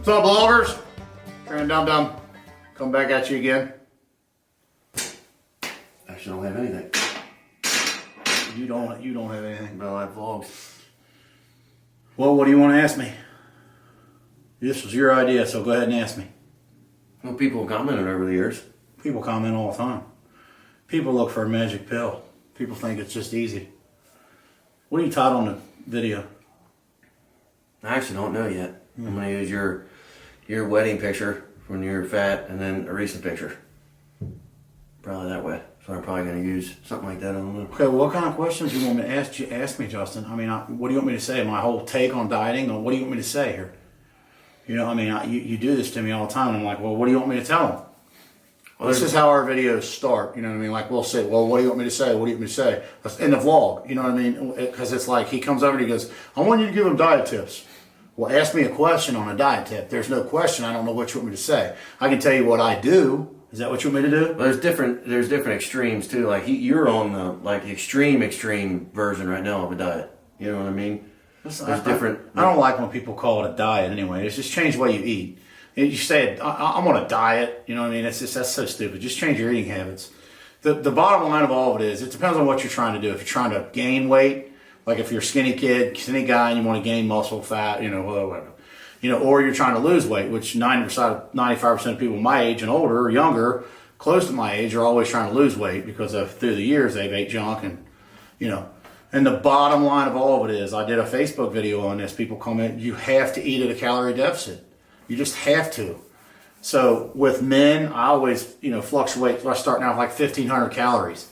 What's up, bloggers? Tran Dum Dum, come back at you again. Actually, don't have anything. You don't have anything. BellLife vlogs. Well, what do you want to ask me? This was your idea, so go ahead and ask me. Well, people have commented over the years. People comment all the time. People look for a magic pill. People think it's just easy. What are you taught on the video? I actually don't know yet. I'm going to use your wedding picture when you're fat, and then a recent picture. Probably that way. So I'm probably going to use something like that. I don't know. Okay, well, what kind of questions do you want me to ask me, Justin? I mean, what do you want me to say? My whole take on dieting, or what do you want me to say here? You know, I mean, you do this to me all the time. I'm like, well, what do you want me to tell them? Well, this is how our videos start. You know what I mean? Like, we'll say, well, what do you want me to say? What do you want me to say? That's in the vlog. You know what I mean? Because it's like he comes over and he goes, I want you to give him diet tips. Well, ask me a question on a diet tip. There's no question. I don't know what you want me to say. I can tell you what I do. Is that what you want me to do? Well, there's different extremes too. Like you're on the extreme version right now of a diet. You know what I mean? There's different. I don't like when people call it a diet anyway. It's just change the way you eat. You say, I'm on a diet. You know what I mean? That's so stupid. Just change your eating habits. The bottom line of all of it is, it depends on what you're trying to do. If you're trying to gain weight, like if you're a skinny kid, skinny guy, and you want to gain muscle, fat, whatever. Or you're trying to lose weight, which 95% of people my age and older or younger, close to my age, are always trying to lose weight because through the years they've ate junk And the bottom line of all of it is, I did a Facebook video on this. People comment, you have to eat at a calorie deficit. You just have to. So with men, I always, fluctuate. I start now with like 1,500 calories.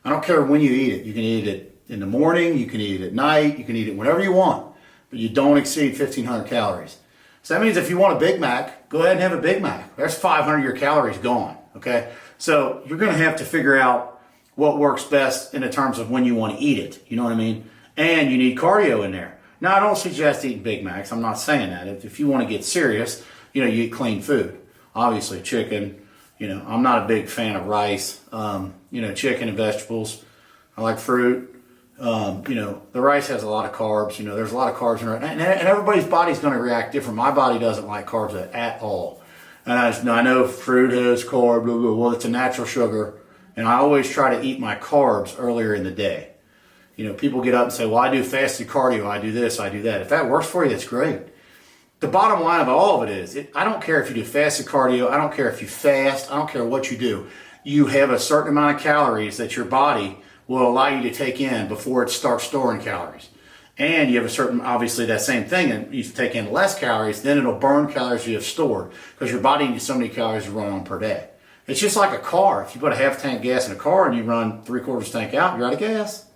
I don't care when you eat it. You can eat it in the morning, you can eat it at night, you can eat it whenever you want, but you don't exceed 1,500 calories. So that means if you want a Big Mac, go ahead and have a Big Mac. There's 500 of your calories gone, okay? So you're going to have to figure out what works best in terms of when you want to eat it, you know what I mean? And you need cardio in there. Now, I don't suggest eating Big Macs. I'm not saying that. If you want to get serious, you eat clean food. Obviously, chicken. I'm not a big fan of rice. Chicken and vegetables. I like fruit. The rice has a lot of carbs. There's a lot of carbs in it. And everybody's body's going to react different. My body doesn't like carbs at all. And I know fruit has carb, blah, blah, blah. Well, it's a natural sugar. And I always try to eat my carbs earlier in the day. People get up and say, well, I do fasted cardio, I do this, I do that. If that works for you, that's great. The bottom line of all of it is, I don't care if you do fasted cardio, I don't care if you fast, I don't care what you do. You have a certain amount of calories that your body will allow you to take in before it starts storing calories. And you have a certain, obviously that same thing, and you take in less calories, then it'll burn calories you have stored, because your body needs so many calories to run on per day. It's just like a car. If you put a half tank gas in a car and you run 3/4 tank out, you're out of gas.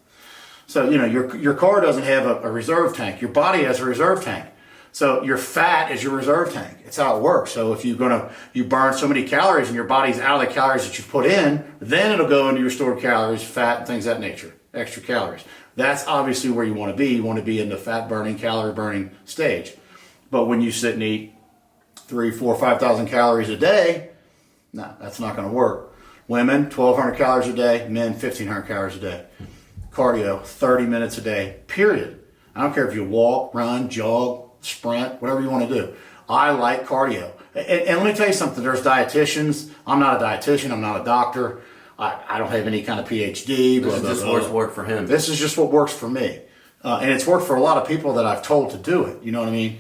So, your car doesn't have a reserve tank. Your body has a reserve tank. So your fat is your reserve tank. It's how it works. So if you burn so many calories and your body's out of the calories that you put in, then it'll go into your stored calories, fat, and things of that nature, extra calories. That's obviously where you want to be. You want to be in the fat burning, calorie burning stage. But when you sit and eat 3,000, 4,000, 5,000 calories a day, no, that's not going to work. Women, 1,200 calories a day. Men, 1,500 calories a day. Cardio, 30 minutes a day, period. I don't care if you walk, run, jog, sprint, whatever you want to do. I like cardio. And let me tell you something, there's dietitians. I'm not a dietitian, I'm not a doctor. I don't have any kind of PhD. This is just what's worked for him. This is just what works for me. And it's worked for a lot of people that I've told to do it. You know what I mean?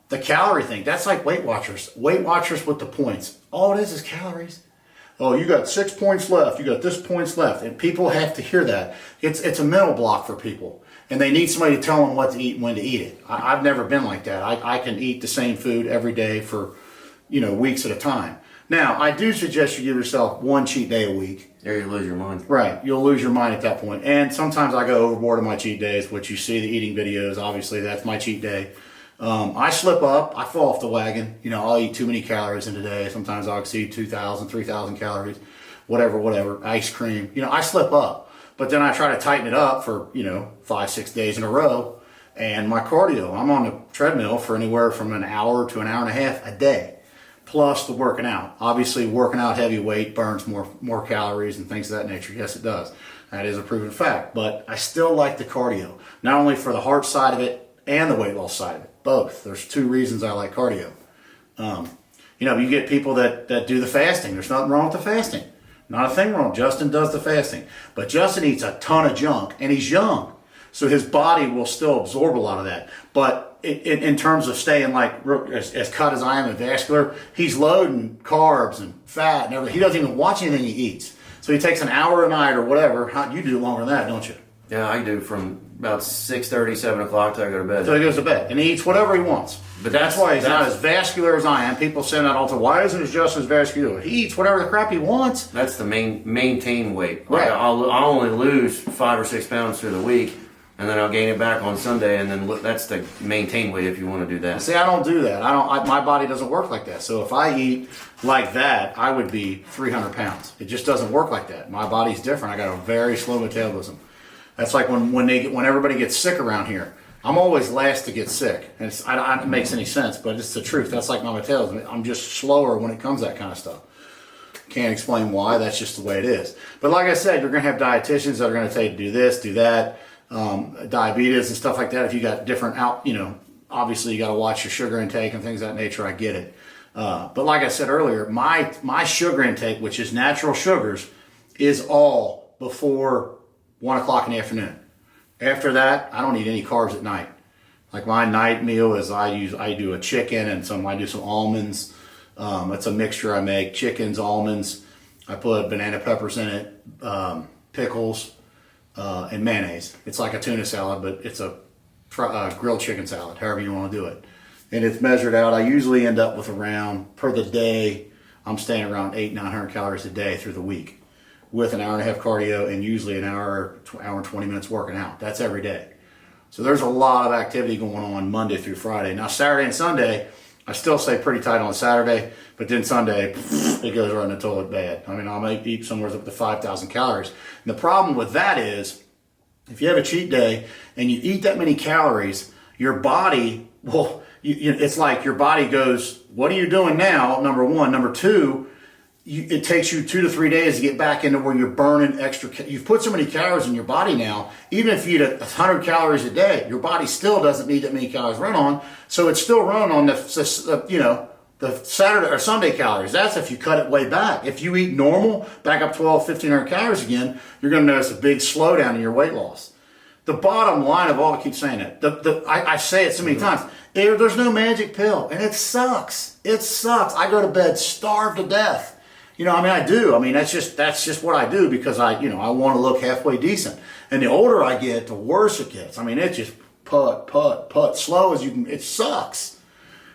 The calorie thing, that's like Weight Watchers. Weight Watchers with the points. All it is calories. Oh, you got 6 points left. You got this points left. And people have to hear that. It's a mental block for people. And they need somebody to tell them what to eat and when to eat it. I've never been like that. I can eat the same food every day for, weeks at a time. Now, I do suggest you give yourself one cheat day a week. There you lose your mind. Right. You'll lose your mind at that point. And sometimes I go overboard on my cheat days, which you see the eating videos. Obviously, that's my cheat day. I slip up. I fall off the wagon. I'll eat too many calories in a day. Sometimes I'll exceed 2,000, 3,000 calories, whatever, ice cream. I slip up. But then I try to tighten it up for, 5, 6 days in a row. And my cardio, I'm on the treadmill for anywhere from an hour to an hour and a half a day. Plus the working out. Obviously, working out heavy weight burns more calories and things of that nature. Yes, it does. That is a proven fact. But I still like the cardio. Not only for the heart side of it and the weight loss side of it. Both. There's two reasons I like cardio. You get people that do the fasting. There's nothing wrong with the fasting. Not a thing wrong. Justin does the fasting. But Justin eats a ton of junk, and he's young. So his body will still absorb a lot of that. But in terms of staying as cut as I am and vascular, he's loading carbs and fat and everything. He doesn't even watch anything he eats. So he takes an hour a night or whatever. You do longer than that, don't you? Yeah, I do from about 6:30, 7 o'clock till I go to bed. So he goes to bed, and he eats whatever he wants. But That's why he's not as vascular as I am. People say that all the time. Why isn't he just as vascular? He eats whatever the crap he wants. That's the maintain weight. Right. I'll only lose 5 or 6 pounds through the week, and then I'll gain it back on Sunday, and then that's the maintain weight if you want to do that. See, I don't do that. My body doesn't work like that. So if I eat like that, I would be 300 pounds. It just doesn't work like that. My body's different. I got a very slow metabolism. That's like when everybody gets sick around here. I'm always last to get sick. And I don't know if it makes any sense, but it's the truth. That's like my metabolism. I'm just slower when it comes to that kind of stuff. Can't explain why. That's just the way it is. But like I said, you're going to have dietitians that are going to tell you to do this, do that, diabetes and stuff like that. If you got different obviously you got to watch your sugar intake and things of that nature. I get it. But like I said earlier, my sugar intake, which is natural sugars, is all before 1 o'clock in the afternoon. After that, I don't eat any carbs at night. Like my night meal is I do a chicken and I do some almonds. It's a mixture I make: chickens, almonds. I put banana peppers in it, pickles, and mayonnaise. It's like a tuna salad, but it's a grilled chicken salad, however you want to do it. And it's measured out. I usually end up with around, per the day, I'm staying around 800-900 calories a day through the week, with an hour and a half cardio and usually an hour and 20 minutes working out. That's every day. So there's a lot of activity going on Monday through Friday. Now Saturday and Sunday, I still stay pretty tight on Saturday, but then Sunday, it goes right in the toilet bad. I mean, I might eat somewhere up to 5,000 calories. And the problem with that is, if you have a cheat day and you eat that many calories, your body, it's like your body goes, what are you doing now? Number one. Number two, it takes you 2 to 3 days to get back into where you're burning extra. You've put so many calories in your body now. Even if you eat 100 calories a day, your body still doesn't need that many calories run on. So it's still run on the Saturday or Sunday calories. That's if you cut it way back. If you eat normal, back up 1,500 calories again, you're going to notice a big slowdown in your weight loss. The bottom line of all, I keep saying it. I say it so many times. There's no magic pill, and it sucks. It sucks. I go to bed starved to death. I do. That's just what I do because I want to look halfway decent. And the older I get, the worse it gets. It's just put, slow as you can. It sucks.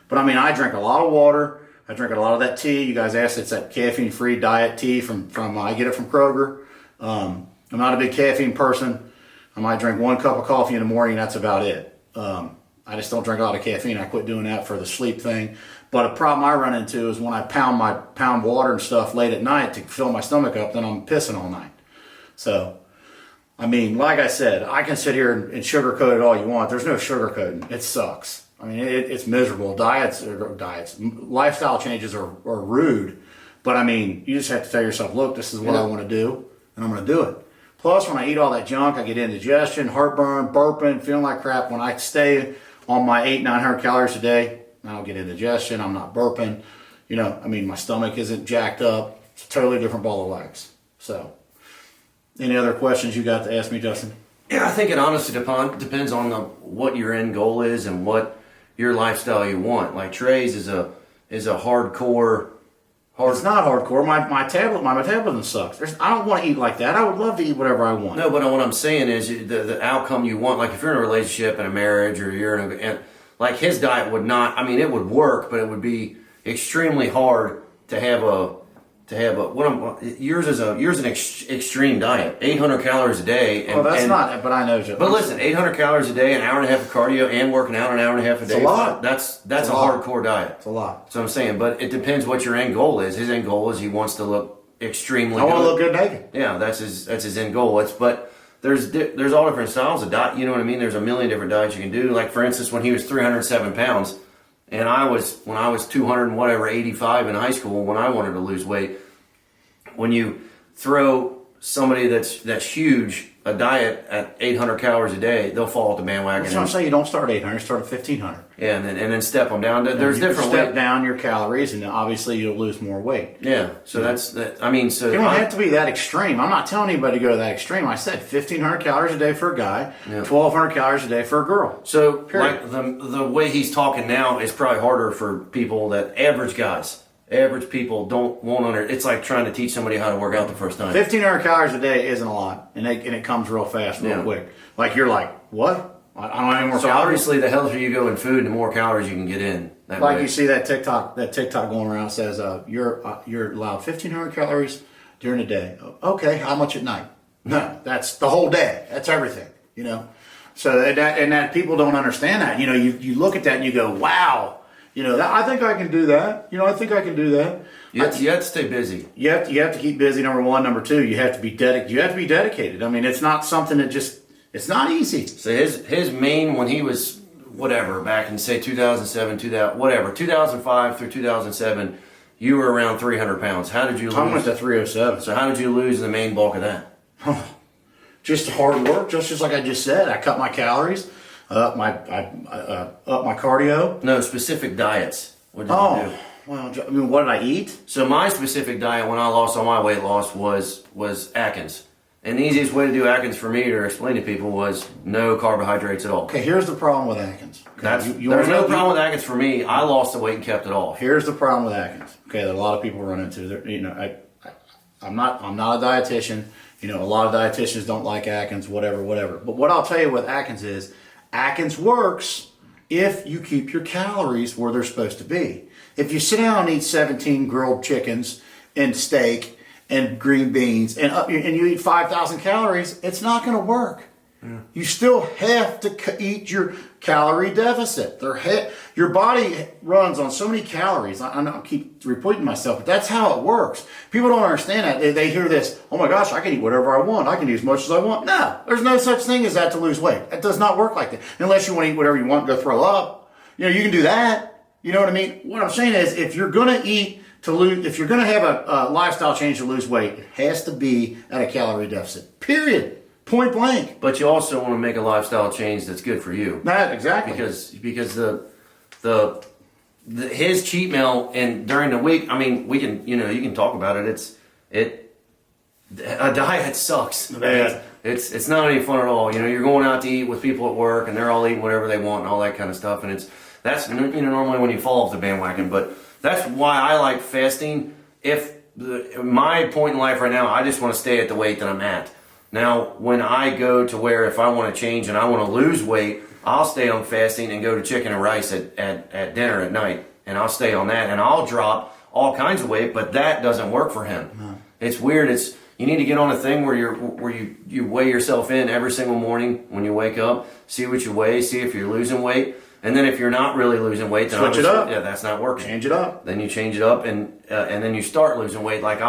But I drink a lot of water. I drink a lot of that tea. You guys asked, it's that caffeine-free diet tea from I get it from Kroger. I'm not a big caffeine person. I might drink 1 cup of coffee in the morning. That's about it. I just don't drink a lot of caffeine. I quit doing that for the sleep thing. But a problem I run into is when I pound water and stuff late at night to fill my stomach up, then I'm pissing all night. So, like I said, I can sit here and sugarcoat it all you want. There's no sugarcoating. It sucks. It's miserable. Lifestyle changes are rude. But you just have to tell yourself, look, this is what I want to do, and I'm going to do it. Plus, when I eat all that junk, I get indigestion, heartburn, burping, feeling like crap. When I stay on my 800-900 calories a day, I don't get indigestion. I'm not burping. My stomach isn't jacked up. It's a totally different ball of wax. So, any other questions you got to ask me, Justin? Yeah, I think it honestly depends on what your end goal is and what your lifestyle you want. Like Trey's is a hardcore. It's not hardcore. My metabolism sucks. I don't want to eat like that. I would love to eat whatever I want. No, but what I'm saying is the outcome you want. Like if you're in a relationship and a marriage, or you're in like his diet would not. It would work, but it would be extremely hard to have yours is an extreme diet, 800 calories a day. But I know. But listen, 800 calories a day, an hour and a half of cardio, and working out an hour and a half a day. It's a lot. That's a hardcore diet. It's a lot. So I'm saying, but it depends what your end goal is. His end goal is he wants to look extremely. I want to look good naked. Yeah, that's his end goal. But there's all different styles of diet. You know what I mean? There's a million different diets you can do. Like for instance, when he was 307 pounds, and when I was 200 and whatever 85 in high school, when I wanted to lose weight. When you throw somebody that's huge, a diet at 800 calories a day, they'll fall off the bandwagon. That's what I'm saying. You don't start at 800, start at 1,500. Yeah, and then step them down. There's you different step ways. down your calories, and obviously you'll lose more weight. Yeah, so that's that. I mean, so You don't have to be that extreme. I'm not telling anybody to go to that extreme. I said 1,500 calories a day for a guy, 1,200 calories a day for a girl. So Period. like the way he's talking now is probably harder for people that average people won't under. It's like trying to teach somebody how to work out the first time. 1,500 calories a day isn't a lot, and it comes real fast, real quick. Like you're like, what? I don't have any more So calories. obviously, the healthier you go in food, the more calories you can get in. That Like way. you see that TikTok going around says you're allowed 1,500 calories during the day. Okay, how much at night? No, that's the whole day. That's everything. You know, so that people don't understand that. You know, you look at that and you go, wow. You know, I think I can do that. You know, I think I can do that. You have to stay busy. You have to keep busy. Number one. Number two, you have to be dedicated. I mean, it's not something that it's not easy. So his main, when he was whatever back in say 2007, 2005 through 2007, you were around 300 pounds. How did you lose? I went to 307. So how did you lose the main bulk of that? Just hard work, just like I just said. I cut my calories, up my cardio. No, specific diets. What did you do? Well, I mean, what did I eat? So my specific diet when I lost all my weight loss was Atkins. And the easiest way to do Atkins for me to explain to people was no carbohydrates at all. Okay, here's the problem with Atkins. Okay, There's no problem with Atkins for me. I lost the weight and kept it off. Here's the problem with Atkins. Okay, that a lot of people run into. You know, I'm not a dietitian. You know, a lot of dietitians don't like Atkins, whatever. But what I'll tell you with Atkins is, Atkins works if you keep your calories where they're supposed to be. If you sit down and eat 17 grilled chickens and steak and green beans and you eat 5,000 calories, it's not going to work. Yeah. You still have to eat your calorie deficit. Your body runs on so many calories. I keep repeating myself, but that's how it works. People don't understand that. They hear this, oh my gosh, I can eat whatever I want. I can eat as much as I want. No, there's no such thing as that to lose weight. It does not work like that. Unless you want to eat whatever you want and go throw up. You know, you can do that. You know what I mean? What I'm saying is, if you're going to eat to lose, if you're going to have a lifestyle change to lose weight, it has to be at a calorie deficit. Period. Point blank. But you also want to make a lifestyle change that's good for you. That exactly. Because his cheat meal and during the week, I mean, you can talk about it. A diet sucks. Bad. It's not any fun at all. You know, you're going out to eat with people at work and they're all eating whatever they want and all that kind of stuff. And that's normally when you fall off the bandwagon. But that's why I like fasting. My point in life right now, I just want to stay at the weight that I'm at. Now, when I go to where if I want to change and I want to lose weight, I'll stay on fasting and go to chicken and rice at dinner at night. And I'll stay on that and I'll drop all kinds of weight, but that doesn't work for him. No. It's weird. You need to get on a thing where you weigh yourself in every single morning when you wake up, see what you weigh, see if you're losing weight. And then if you're not really losing weight, then switch it up. Yeah, that's not working. Change it up. Then you change it up and then you start losing weight. Like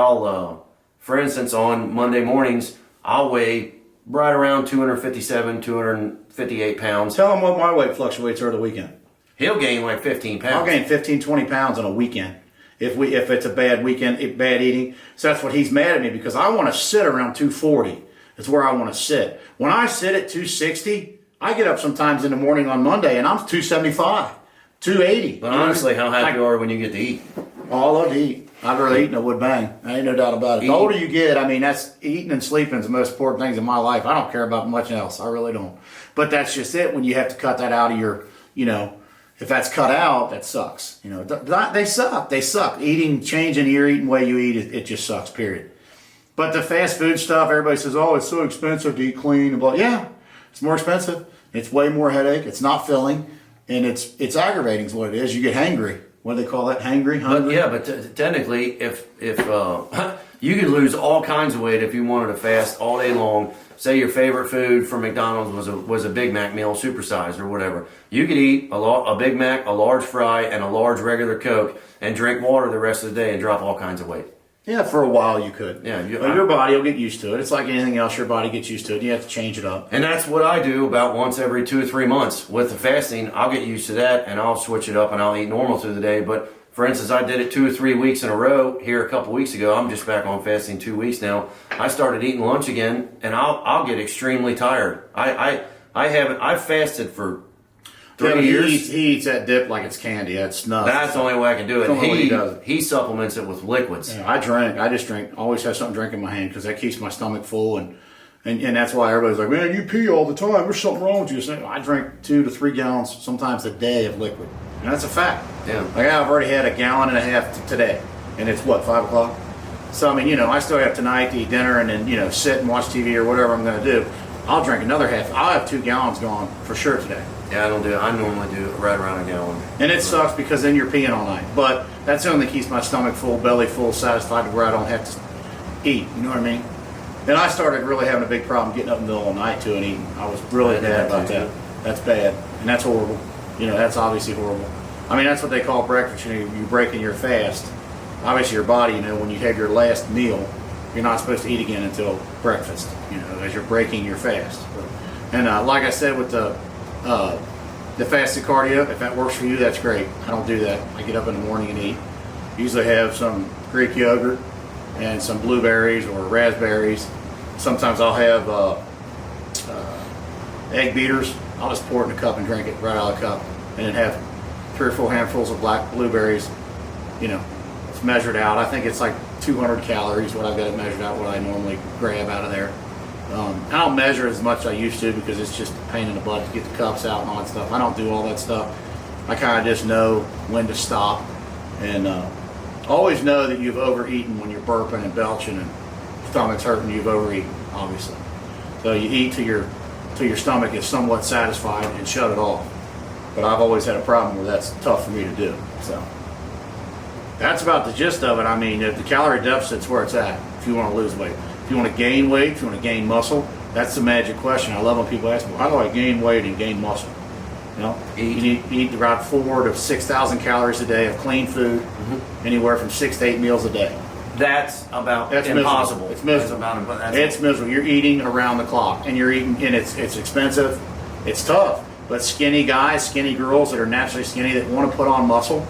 for instance, on Monday mornings, I'll weigh right around 257, 258 pounds. Tell him what my weight fluctuates over the weekend. He'll gain like 15 pounds. I'll gain 15, 20 pounds on a weekend if it's a bad weekend, bad eating. So that's what he's mad at me, because I want to sit around 240. That's where I want to sit. When I sit at 260, I get up sometimes in the morning on Monday and I'm 275, 280. But honestly, how happy are you when you get to eat? Oh, I love to eat. I'd rather eat than I would bang. I ain't no doubt about it. The older you get, I mean, that's eating and sleeping is the most important things in my life. I don't care about much else. I really don't. But that's just it. When you have to cut that out of your, if that's cut out, that sucks. They suck. They suck. Changing your eating way you eat, it just sucks, period. But the fast food stuff, everybody says, oh, it's so expensive to eat clean. And blah. Yeah, it's more expensive. It's way more headache. It's not filling. And it's aggravating is what it is. You get hangry. What do they call that? Hangry? Hungry? But technically, if you could lose all kinds of weight if you wanted to fast all day long. Say your favorite food from McDonald's was a Big Mac meal, supersized or whatever. You could eat a Big Mac, a large fry, and a large regular Coke, and drink water the rest of the day and drop all kinds of weight. Yeah, for a while you could. Yeah, your body will get used to it. It's like anything else. Your body gets used to it. You have to change it up. And that's what I do about once every 2 or 3 months with the fasting. I'll get used to that, and I'll switch it up, and I'll eat normal through the day. But for instance, I did it 2 or 3 weeks in a row here a couple weeks ago. I'm just back on fasting 2 weeks now. I started eating lunch again, and I'll get extremely tired. I've fasted for 3 years. He eats that dip like it's candy. That's snuff. That's the only way I can do it. That's the only way he does it. He supplements it with liquids. Yeah, I just drink. Always have something to drink in my hand because that keeps my stomach full, and that's why everybody's like, man, you pee all the time. There's something wrong with you. So I drink 2 to 3 gallons sometimes a day of liquid, and that's a fact. Yeah. Like I've already had 1.5 gallons today, and it's what, 5 o'clock. So I mean, I still have tonight to eat dinner and then sit and watch TV or whatever I'm going to do. I'll drink another half. I'll have 2 gallons gone for sure today. Yeah, I normally do right around 1 gallon. And it sucks because then you're peeing all night. But that's the only thing that keeps my stomach full, belly full, satisfied to where I don't have to eat. You know what I mean? Then I started really having a big problem getting up in the middle of the night too and eating. I was really bad about that. That's bad. And that's horrible. That's obviously horrible. I mean, that's what they call breakfast. You're breaking your fast. Obviously your body, when you have your last meal, you're not supposed to eat again until breakfast, as you're breaking your fast. And like I said with the fasted cardio, if that works for you, that's great. I don't do that. I get up in the morning and eat. Usually have some Greek yogurt and some blueberries or raspberries. Sometimes I'll have egg beaters. I'll just pour it in a cup and drink it right out of the cup. And then have 3 or 4 handfuls of black blueberries. It's measured out. I think it's like 200 calories, what I've got it measured out, what I normally grab out of there. I don't measure as much as I used to because it's just a pain in the butt to get the cups out and all that stuff. I don't do all that stuff. I kind of just know when to stop, and always know that you've overeaten when you're burping and belching and stomach's hurting. You've overeaten, obviously. So you eat till your stomach is somewhat satisfied and shut it off. But I've always had a problem where that's tough for me to do. So that's about the gist of it. I mean, the calorie deficit's where it's at if you want to lose weight. If you want to gain weight, if you want to gain muscle, that's the magic question. I love when people ask me, how do I gain weight and gain muscle? You eat around 4,000 to 6,000 calories a day of clean food, anywhere from 6 to 8 meals a day. That's impossible. It's miserable. It's miserable. You're eating around the clock, and you're eating, and it's expensive. It's tough. But skinny guys, skinny girls that are naturally skinny that want to put on muscle,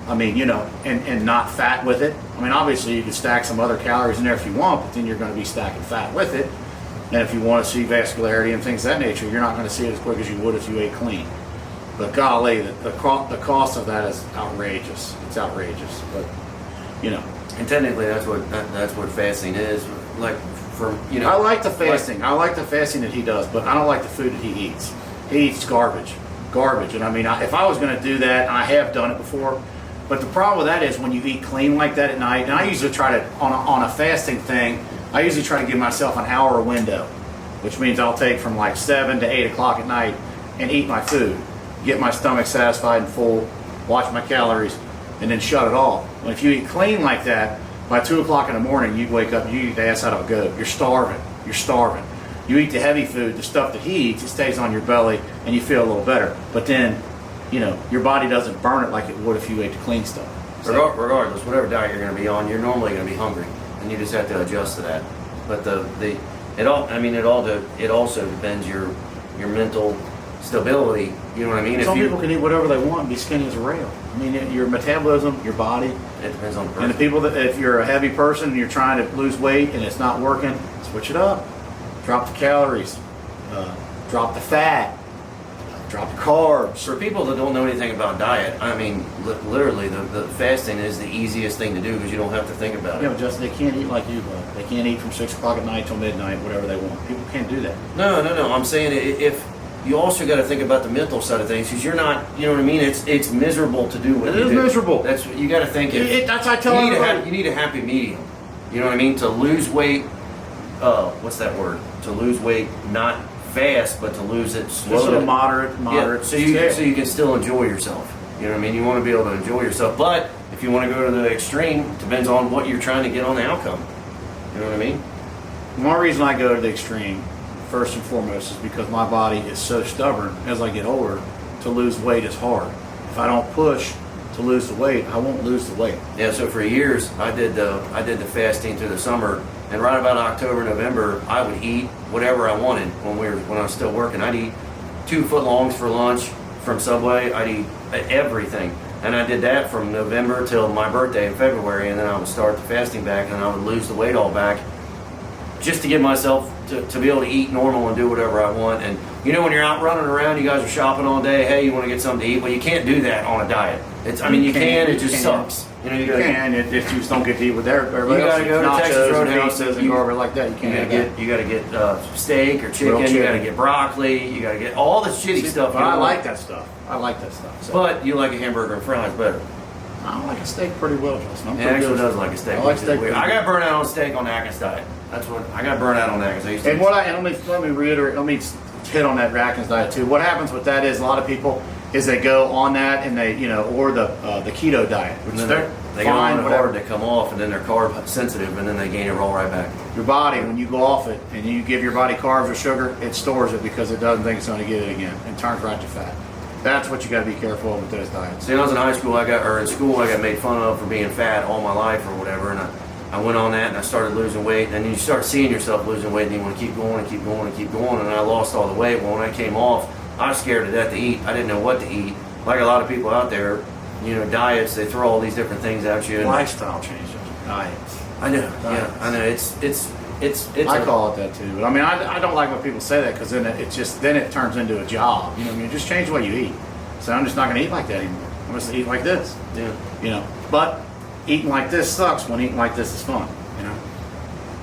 I mean, and not fat with it. I mean, obviously you can stack some other calories in there if you want, but then you're going to be stacking fat with it. And if you want to see vascularity and things of that nature, you're not going to see it as quick as you would if you ate clean. But golly, the cost of that is outrageous. It's outrageous. But and technically that's what fasting is. Like I like the fasting. I like the fasting that he does, but I don't like the food that he eats. He eats garbage. And I mean, if I was going to do that, and I have done it before. But the problem with that is when you eat clean like that at night, and I usually try to, on a fasting thing, I usually try to give myself an hour window, which means I'll take from like 7 to 8 o'clock at night and eat my food, get my stomach satisfied and full, watch my calories, and then shut it off. When if you eat clean like that, by 2 o'clock in the morning, you wake up, you eat the ass out of a goat. You're starving. You eat the heavy food, the stuff that he eats, it stays on your belly, and you feel a little better. But then, your body doesn't burn it like it would if you ate the clean stuff. So, regardless, whatever diet you're going to be on, you're normally going to be hungry, and you just have to adjust to that. But it also depends your mental stability. You know what I mean? Some people can eat whatever they want and be skinny as a rail. I mean, your metabolism, your body. It depends on the person. And the people that, if you're a heavy person and you're trying to lose weight and it's not working, switch it up. Drop the calories, drop the fat, drop the carbs. For people that don't know anything about diet, I mean, literally, the fasting is the easiest thing to do because you don't have to think about it. Justin, they can't eat like you, bud. They can't eat from 6 o'clock at night till midnight, whatever they want. People can't do that. No. I'm saying if you also got to think about the mental side of things because you're not, you know what I mean? It's miserable to do what you do. It is miserable. That's you got to think. That's I tell everybody. You need a happy medium. You know what I mean? To lose weight. What's that word? To lose weight, not fast, but to lose it slowly. Sort of moderate. Yeah, so you can still enjoy yourself. You know what I mean? You want to be able to enjoy yourself, but if you want to go to the extreme, it depends on what you're trying to get on the outcome. You know what I mean? One reason I go to the extreme, first and foremost, is because my body is so stubborn as I get older. To lose weight is hard. If I don't push to lose the weight, I won't lose the weight. Yeah. So for years, I did the fasting through the summer. And right about October, November, I would eat whatever I wanted when I was still working. I'd eat 2 footlongs for lunch from Subway. I'd eat everything. And I did that from November till my birthday in February, and then I would start the fasting back, and I would lose the weight all back, just to get myself to be able to eat normal and do whatever I want. And you know, when you're out running around, you guys are shopping all day. Hey, you want to get something to eat? Well, you can't do that on a diet. I mean, you can. It just sucks. You know, you can. If you just don't get to eat with everybody you else. You gotta go to Texas Roadhouse and garbage like that. You can't. You gotta get steak or chicken. You gotta get broccoli. You gotta get all the shitty stuff. But I like that stuff. I like that stuff. So. But you like a hamburger and fries better. I like a steak pretty well, Justin. It actually does like a steak. I like steak. I got burnt out on steak on the Atkins diet. That's what I got burnt out on Atkins. And let me reiterate. Let me hit on that Atkins diet too. What happens with that is a lot of people is they go on that and they or the keto diet, which they go on it hard to come off, and then they're carb sensitive, and then they gain it all right back. Your body, when you go off it and you give your body carbs or sugar, it stores it because it doesn't think it's going to get it again and turns right to fat. That's what you got to be careful of with those diets. See, when I was in high school, in school, I got made fun of for being fat all my life or whatever, and I went on that and I started losing weight, and then you start seeing yourself losing weight, and you want to keep going and keep going and keep going, and I lost all the weight. Well, when I came off, I was scared to death to eat. I didn't know what to eat. Like a lot of people out there, diets, they throw all these different things at you. Lifestyle changes, diets. I know, yeah, I know. It's I call it that too. But I mean, I don't like when people say that, because then it turns into a job. You know what I mean? Just change the way you eat. So I'm just not going to eat like that anymore. I'm just going to eat like this. Yeah. But eating like this sucks when eating like this is fun.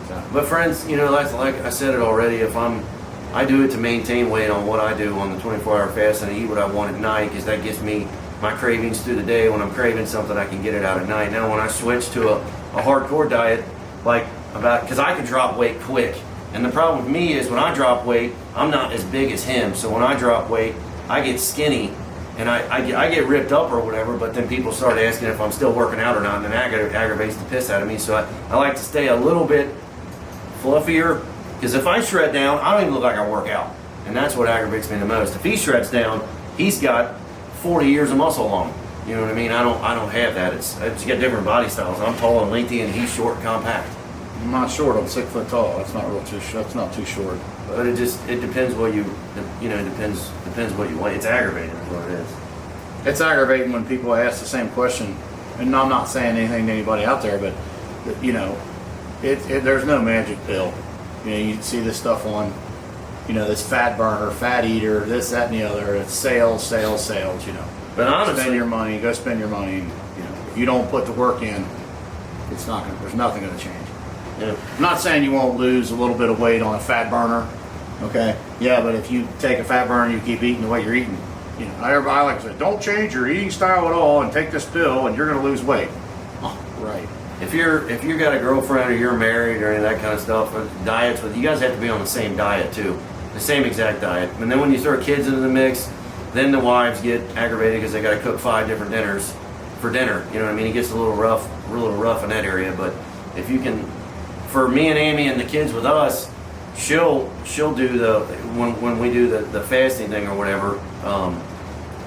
So. But friends, like I said it already, if I do it to maintain weight on what I do on the 24-hour fast, and I eat what I want at night, because that gives me my cravings through the day. When I'm craving something, I can get it out at night. Now, when I switch to a hardcore diet, because I can drop weight quick. And the problem with me is when I drop weight, I'm not as big as him. So when I drop weight, I get skinny, and I get ripped up or whatever, but then people start asking if I'm still working out or not, and then that aggravates the piss out of me. So I like to stay a little bit fluffier, because if I shred down, I don't even look like I work out. And that's what aggravates me the most. If he shreds down, he's got 40 years of muscle on him. You know what I mean? I don't have that. It's you got different body styles. I'm tall and lengthy, and he's short and compact. I'm not short. I'm 6 foot tall. That's not too short. But it depends what depends what you want. It's aggravating is what it is. It's aggravating when people ask the same question, and I'm not saying anything to anybody out there, but there's no magic pill. You see this stuff on, this fat burner, fat eater, this, that, and the other. It's sales. But honestly, spend your money. Go spend your money. If you don't put the work in, there's nothing going to change. Yeah. I'm not saying you won't lose a little bit of weight on a fat burner. Okay. Yeah, but if you take a fat burner and you keep eating the way you're eating, everybody like to say, don't change your eating style at all and take this pill and you're going to lose weight. Oh, right. If you got a girlfriend or you're married or any of that kind of stuff, diets you guys have to be on the same diet too, the same exact diet. And then when you throw kids into the mix, then the wives get aggravated because they got to cook 5 different dinners for dinner. You know what I mean? It gets a little rough in that area. But if you can, for me and Amy and the kids with us, she'll do when we do the fasting thing or whatever.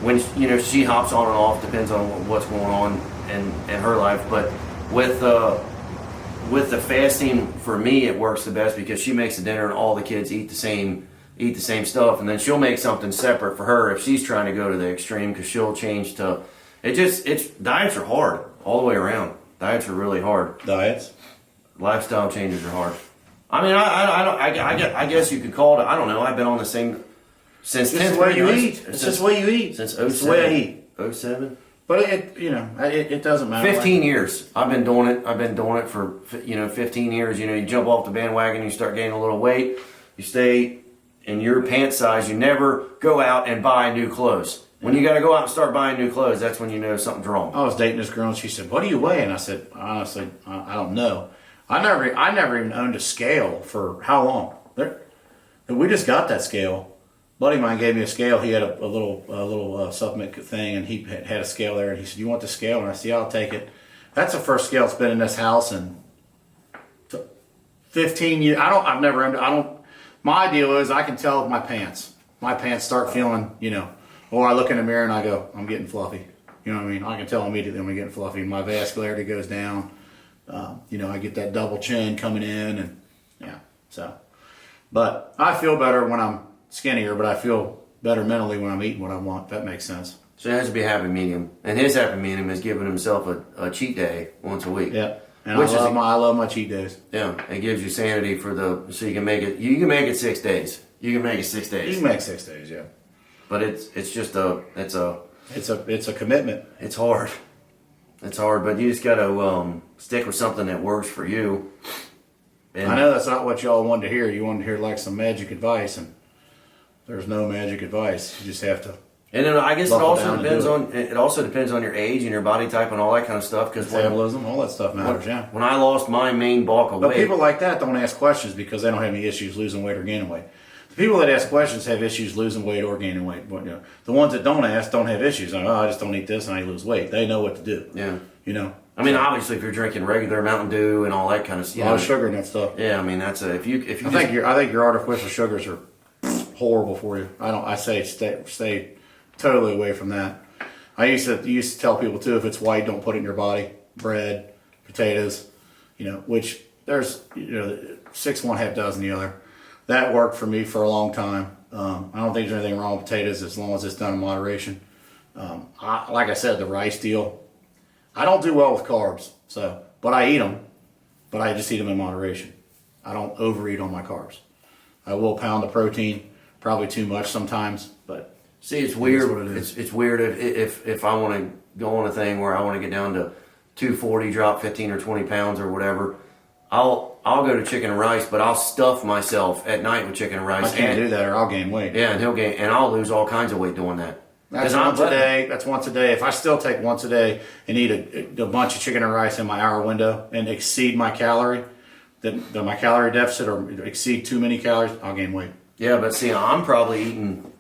When she hops on and off, depends on what's going on in her life. But with the fasting, for me, it works the best because she makes the dinner and all the kids eat the same stuff, and then she'll make something separate for her if she's trying to go to the extreme, because she'll change to diets are hard all the way around. Diets are really hard. Diets, lifestyle changes are hard. I mean, I guess you could call it. I don't know. I've been on the same since 10th grade. It's the way you eat. It's just the way you eat. Since 07. It's the way I eat. 07. But it doesn't matter. 15 years. I've been doing it for 15 years. You jump off the bandwagon, you start gaining a little weight, you stay in your pant size. You never go out and buy new clothes. When you got to go out and start buying new clothes, that's when you know something's wrong. I was dating this girl and she said, "What do you weigh?" And I said, "Honestly, I don't know. I never even owned a scale for how long? We just got that scale. A buddy of mine gave me a scale. He had a little supplement thing, and he had a scale there. And he said, "You want the scale?" And I said, "Yeah, I'll take it." That's the first scale that's been in this house in 15 years. My deal is I can tell with my pants. My pants start feeling, or I look in the mirror and I go, I'm getting fluffy. You know what I mean? I can tell immediately when I'm getting fluffy. My vascularity goes down. I get that double chin coming in, and so. But I feel better when I'm skinnier, but I feel better mentally when I'm eating what I want. That makes sense. So it has to be a happy medium. And his happy medium is giving himself a cheat day once a week. Yeah. And I love my cheat days. Yeah. It gives you sanity so you can make it 6 days. You can make it 6 days. You can make 6 days, yeah. But it's a commitment. It's hard. It's hard, but you just gotta stick with something that works for you. And I know that's not what y'all wanted to hear. You wanted to hear like some magic advice, and there's no magic advice. You just have to. And then I guess it also depends on your age and your body type and all that kind of stuff. Because metabolism, all that stuff matters. Yeah. When I lost my main bulk of weight, but people like that don't ask questions because they don't have any issues losing weight or gaining weight. The people that ask questions have issues losing weight or gaining weight. But, the ones that don't ask don't have issues. Like, I just don't eat this and I lose weight. They know what to do. Yeah. I mean, obviously, if you're drinking regular Mountain Dew and all that kind of stuff, a lot of sugar in that stuff. Yeah, I mean that's if you. I think your artificial sugars are horrible for you. I say stay totally away from that. I used to tell people too, if it's white, don't put it in your body. Bread, potatoes, which there's 6 one, half dozen the other. That worked for me for a long time. I don't think there's anything wrong with potatoes as long as it's done in moderation. Like I said, the rice deal. I don't do well with carbs, but I eat them. But I just eat them in moderation. I don't overeat on my carbs. I will pound the protein, probably too much sometimes, but see, it's weird. It's weird if I want to go on a thing where I want to get down to 240, drop 15 or 20 pounds or whatever. I'll go to chicken and rice, but I'll stuff myself at night with chicken and rice. I can't do that, or I'll gain weight. Yeah, and I'll lose all kinds of weight doing that. That's once a day. That's once a day. If I still take once a day and eat a bunch of chicken and rice in my hour window and exceed my calorie, my calorie deficit or exceed too many calories, I'll gain weight. Yeah, but see, I'm probably eating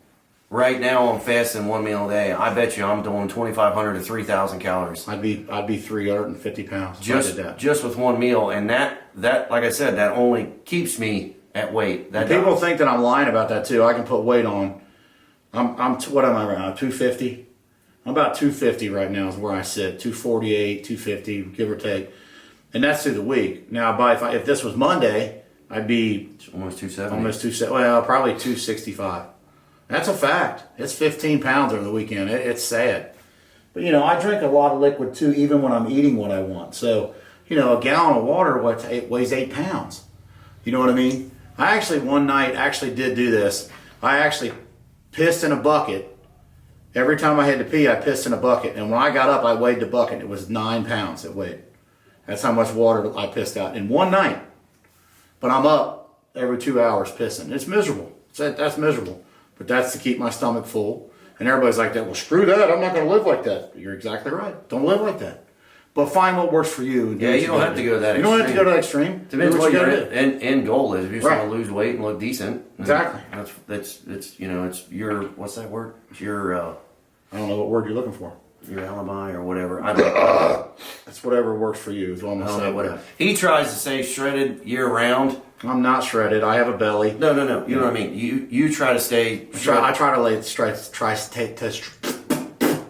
right now. I'm fasting 1 meal a day. I bet you I'm doing 2,500 to 3,000 calories. I'd be 350 pounds. Just with 1 meal, and that like I said, that only keeps me at weight. People think that I'm lying about that too. I can put weight on. What am I right now? 250. I'm about 250 right now is where I sit. 248, 250, give or take, and that's through the week. Now, if this was Monday, I'd be almost 270. Almost 270. Well, probably 265. That's a fact. It's 15 pounds over the weekend. It's sad, but I drink a lot of liquid too, even when I'm eating what I want. So a gallon of water weighs 8 pounds. You know what I mean? I actually one night did do this. I actually pissed in a bucket. Every time I had to pee, I pissed in a bucket. And when I got up, I weighed the bucket. It was 9 pounds it weighed. That's how much water I pissed out in one night. But I'm up every 2 hours pissing. It's miserable. That's miserable. But that's to keep my stomach full. And everybody's like that. Well, screw that. I'm not going to live like that. You're exactly right. Don't live like that. But find what works for you. Yeah, you don't have to go to that extreme. You don't have to go to that extreme. Depends what your end goal is. If you just want to lose weight and look decent. Exactly. It's your, what's that word? It's your, I don't know what word you're looking for. Your alibi or whatever. I don't know. That's whatever works for you is what I'm going to say. Whatever. He tries to say shredded year round. I'm not shredded. I have a belly. No. You know what I mean? You try to stay shredded. I try to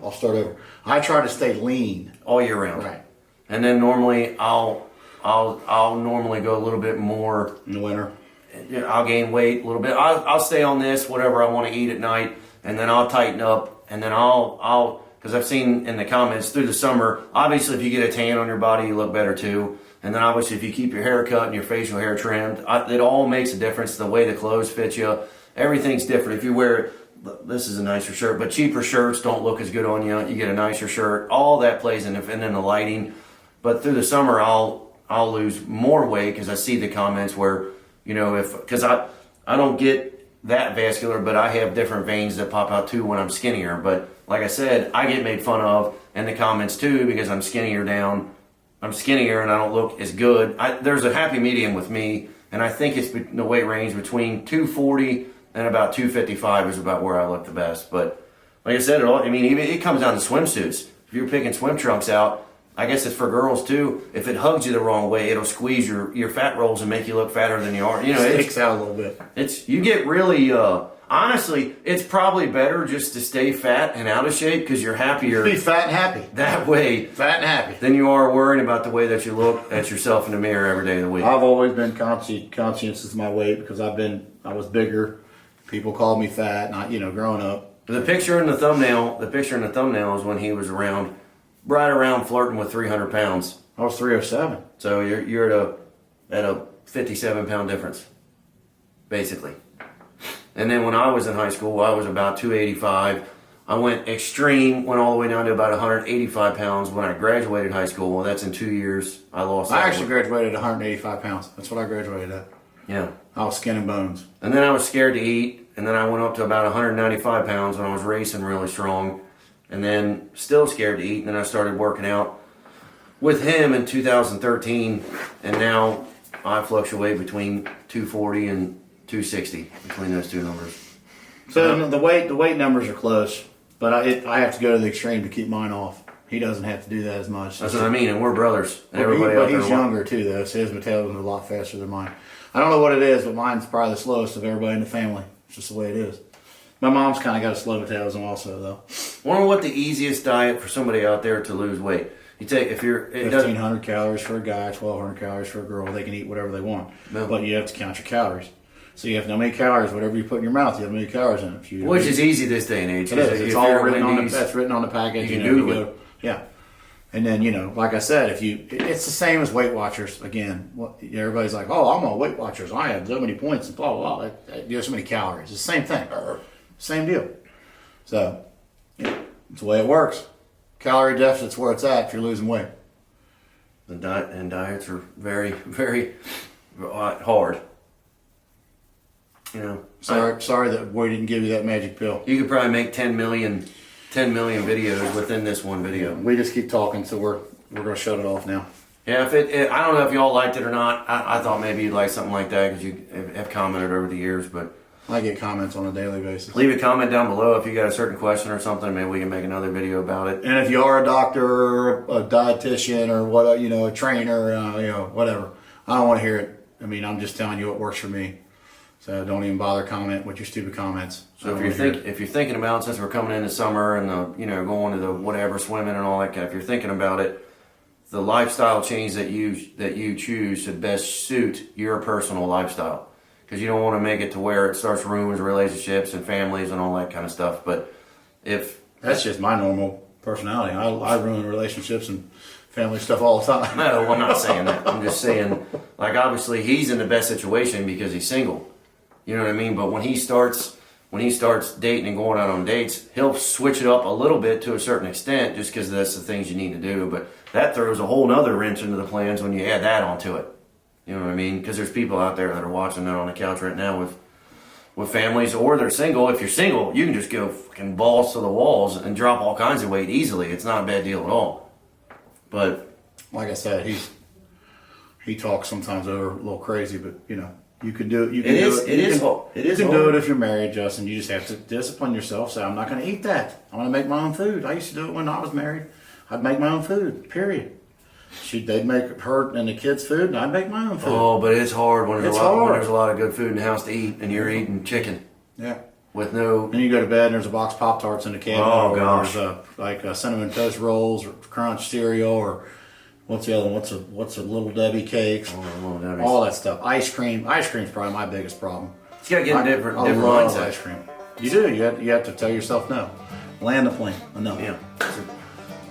I'll start over. I try to stay lean all year round. Right. And then normally I'll normally go a little bit more in the winter. I'll gain weight a little bit. I'll stay on this whatever I want to eat at night, and then I'll tighten up, and then I'll because I've seen in the comments through the summer. Obviously, if you get a tan on your body, you look better too. And then obviously, if you keep your hair cut and your facial hair trimmed, it all makes a difference. The way the clothes fit you, everything's different. If you wear, this is a nicer shirt, but cheaper shirts don't look as good on you. You get a nicer shirt. All that plays in, and then the lighting. But through the summer, I'll lose more weight because I see the comments where, because I don't get that vascular, but I have different veins that pop out too when I'm skinnier. But like I said, I get made fun of in the comments too because I'm skinnier and I don't look as good. There's a happy medium with me, and I think it's the weight range between 240 and about 255 is about where I look the best. But like I said, it comes down to swimsuits. If you're picking swim trunks out, I guess it's for girls too. If it hugs you the wrong way, it'll squeeze your fat rolls and make you look fatter than you are. It sticks out a little bit. You get really. Honestly, it's probably better just to stay fat and out of shape because you're happier. Be fat and happy. That way, fat and happy. Than you are worrying about the way that you look at yourself in the mirror every day of the week. I've always been conscious of my weight because I was bigger. People called me fat, and growing up. The picture in the thumbnail is when he was right around flirting with 300 pounds. I was 307. So you're at a 57-pound difference, basically. And then when I was in high school, I was about 285. I went extreme, went all the way down to about 185 pounds when I graduated high school. Well, that's in 2 years. I lost. I actually graduated at 185 pounds. That's what I graduated at. Yeah. I was skin and bones. And then I was scared to eat, and then I went up to about 195 pounds when I was racing really strong, and then still scared to eat, and then I started working out with him in 2013, and now I fluctuate between 240 and 260 between those two numbers. So the weight numbers are close, but I have to go to the extreme to keep mine off. He doesn't have to do that as much. That's what I mean, and we're brothers. And But he's younger too, though, so his metabolism is a lot faster than mine. I don't know what it is, but mine's probably the slowest of everybody in the family. It's just the way it is. My mom's kind of got a slow metabolism also, though. Wonder what the easiest diet for somebody out there to lose weight. You take if you're 1,500 calories for a guy, 1,200 calories for a girl. They can eat whatever they want, but you have to count your calories. So you have to know how many calories, whatever you put in your mouth, you have how many calories in it. Which is easy this day and age. It is. It's all written on that's written on the package. You can Google it. Yeah. And then, like I said, it's the same as Weight Watchers. Again, everybody's like, oh, I'm on Weight Watchers. I have so many points and blah, blah, blah. You have so many calories. It's the same thing. Same deal. So, it's the way it works. Calorie deficit's where it's at if you're losing weight. The diets are very, very hard. Sorry that we didn't give you that magic pill. You could probably make 10 million videos within this one video. We just keep talking, so we're going to shut it off now. Yeah, I don't know if y'all liked it or not. I thought maybe you'd like something like that because you have commented over the years, but I get comments on a daily basis. Leave a comment down below if you got a certain question or something. Maybe we can make another video about it. And if you are a doctor or a dietitian or what, a trainer, whatever, I don't want to hear it. I mean, I'm just telling you what works for me. So don't even bother comment with your stupid comments. So if you're thinking about, since we're coming into summer and going to the whatever, swimming and all that, if you're thinking about it, the lifestyle change that you choose should best suit your personal lifestyle. Because you don't want to make it to where it starts ruining relationships and families and all that kind of stuff. But that's just my normal personality. I ruin relationships and family stuff all the time. No, I'm not saying that. I'm just saying, like, obviously he's in the best situation because he's single. You know what I mean? But when he starts dating and going out on dates, he'll switch it up a little bit to a certain extent just because that's the things you need to do. But that throws a whole nother wrench into the plans when you add that onto it. You know what I mean? Because there's people out there that are watching that on the couch right now with families, or they're single. If you're single, you can just go fucking balls to the walls and drop all kinds of weight easily. It's not a bad deal at all. But like I said, he talks sometimes over a little crazy, but you can do it. You can do it. It is hard. You can do it if you're married, Justin. You just have to discipline yourself. Say, I'm not going to eat that. I'm going to make my own food. I used to do it when I was married. I'd make my own food, period. They'd make her and the kids food, and I'd make my own food. Oh, but it's hard when there's a lot of good food in the house to eat, and you're eating chicken. Yeah. With no. Then you go to bed, and there's a box of Pop-Tarts in the cabinet. Oh gosh. There's cinnamon toast rolls or crunch cereal or what's the other one? What's a Little Debbie cakes? All that stuff. Ice cream. Ice cream's probably my biggest problem. You gotta get a different love mindset. Ice cream. You do. You have to tell yourself no. Land the plane. Enough. Yeah.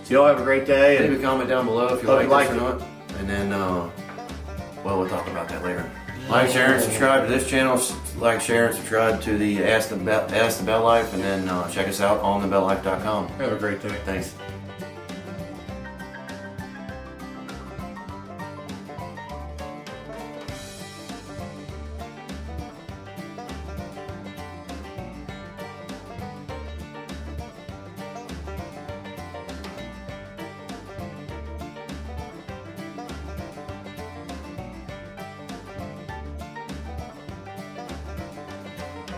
So y'all have a great day. Leave a comment down below if you like this or not. And then, we'll talk about that later. Like, share, and subscribe to this channel. Like, share, and subscribe to the Ask the BellLife, and then check us out on TheBellLife.com. Have a great day. Thanks.